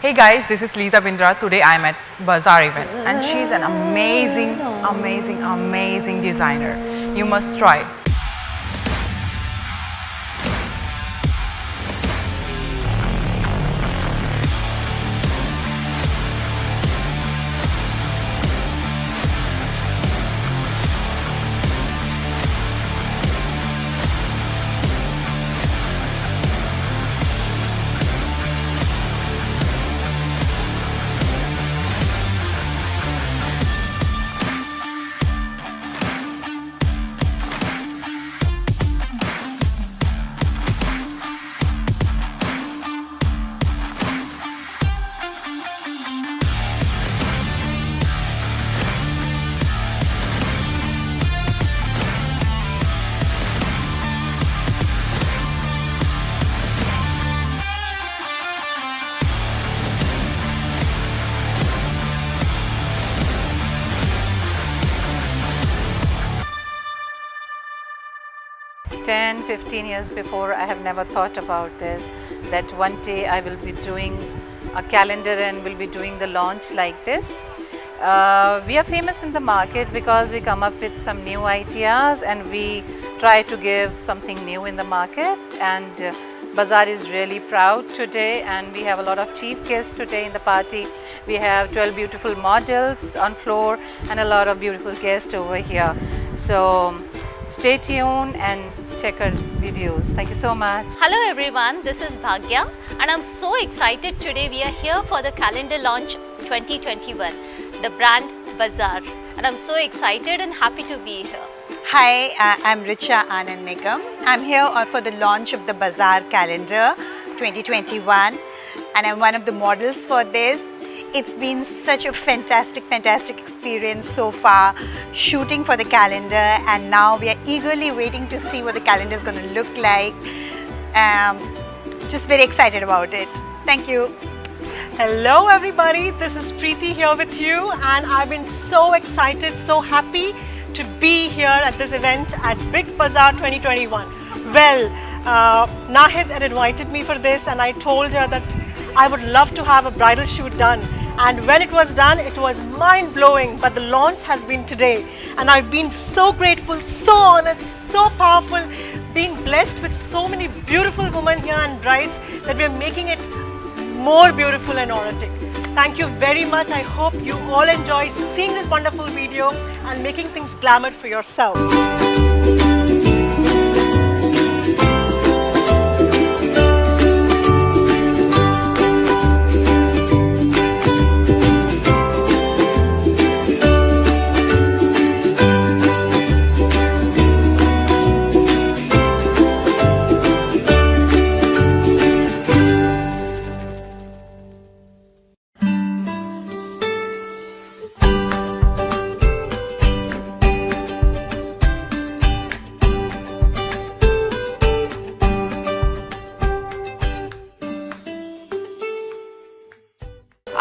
Hey guys, this is Lisa Bindra. Today I'm at Bazaar event and she's an amazing designer. You must try. Ten, 15 years before, I have never thought about this, that one day I will be doing a calendar and will be doing the launch like this. We are famous in the market because we come up with some new ideas and we try to give something new in the market, and Bazaar is really proud today, and we have a lot of chief guests today in the party. We have 12 beautiful models on floor and a lot of beautiful guests over here. So stay tuned and check our videos. Thank you so much. Hello everyone, this is Bhagya and I'm so excited today. We are here for the calendar launch 2021, the brand Bazaar, and I'm so excited and happy to be here. Hi, I'm Richa Anand Nigam. I'm here for the launch of the Bazaar calendar 2021 and I'm one of the models for this. It's been such a fantastic experience so far shooting for the calendar, and now we are eagerly waiting to see what the calendar is going to look like. Just very excited about it. Thank you. Hello everybody, this is Preeti here with you, and I've been so excited, so happy to be here at this event at Big Bazaar 2021. Well, Nahid had invited me for this and I told her that I would love to have a bridal shoot done, and when it was done it was mind-blowing, but the launch has been today and I've been so grateful, so honored, so powerful, being blessed with so many beautiful women here and brides that we are making it more beautiful and authentic. Thank you very much. I hope you all enjoyed seeing this wonderful video and making things glamour for yourself.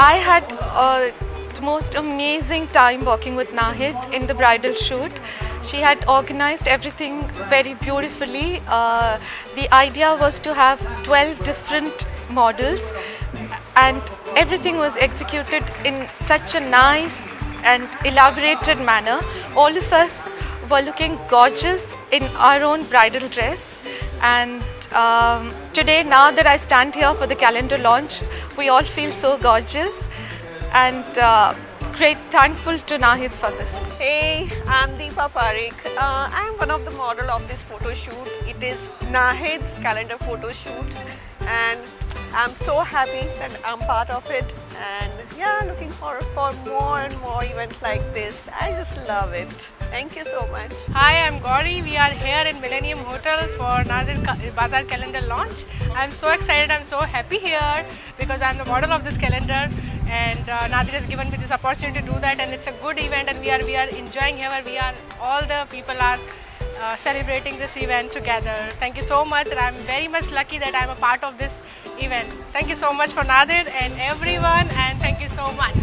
I had the most amazing time working with Nahid in the bridal shoot. She had organized everything very beautifully. The idea was to have 12 different models, and everything was executed in such a nice and elaborated manner. All of us were looking gorgeous in our own bridal dress, and today, now that I stand here for the calendar launch, we all feel so gorgeous, and great thankful to Nahid for this. Hey, I'm Deepa Parekh. I'm one of the model of this photo shoot. It is Nahid's calendar photo shoot, and I'm so happy that I'm part of it, and yeah, looking forward for more and more events like this. I just love it. Thank you so much. Hi, I'm Gauri. We are here in Millennium Hotel for Nahid Bazaar calendar launch. I'm so excited, I'm so happy here because I'm the model of this calendar, and Nahid has given me this opportunity to do that, and it's a good event, and we are enjoying here. All the people are celebrating this event together. Thank you so much, and I'm very much lucky that I'm a part of this event. Thank you so much for Nahid and everyone, and thank you so much.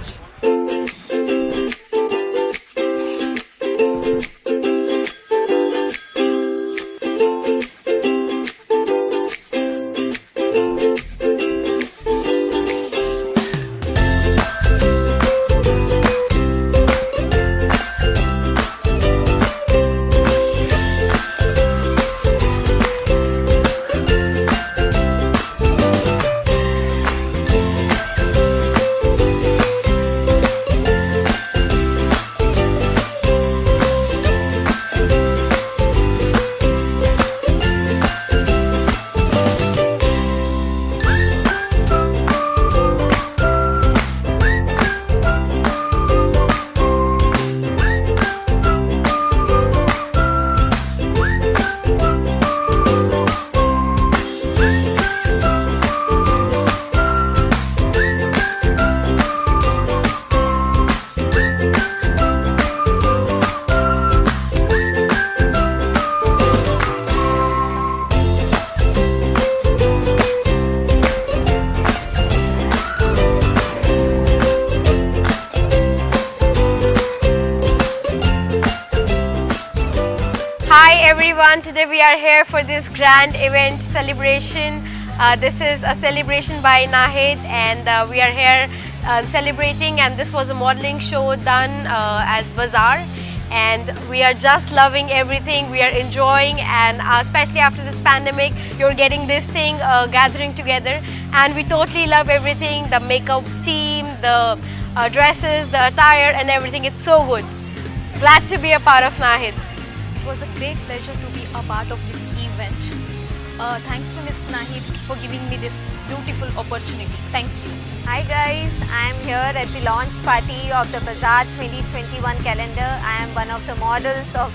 everyone, today we are here for this grand event celebration. This is a celebration by Nahid, and we are here celebrating, and this was a modeling show done as Bazaar, and we are just loving everything. We are enjoying, and especially after this pandemic, you're getting this thing gathering together, and we totally love everything, the makeup team, the dresses, the attire and everything. It's so good. Glad to be a part of Nahid. It was a great pleasure to be a part of this event. Thanks to Ms. Nahid for giving me this beautiful opportunity. Thank you. Hi guys, I am here at the launch party of the Bazaar 2021 calendar. I am one of the models of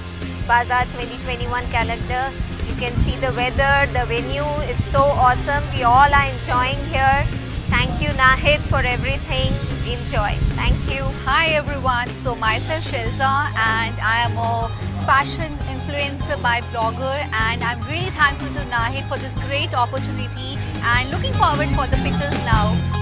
Bazaar 2021 calendar. You can see the weather, the venue, it's so awesome. We all are enjoying here. Thank you Nahid for everything. Enjoy. Thank you. Hi everyone. So myself Shelza, and I am a fashion influencer by blogger, and I'm really thankful to Nahid for this great opportunity and looking forward for the pictures now.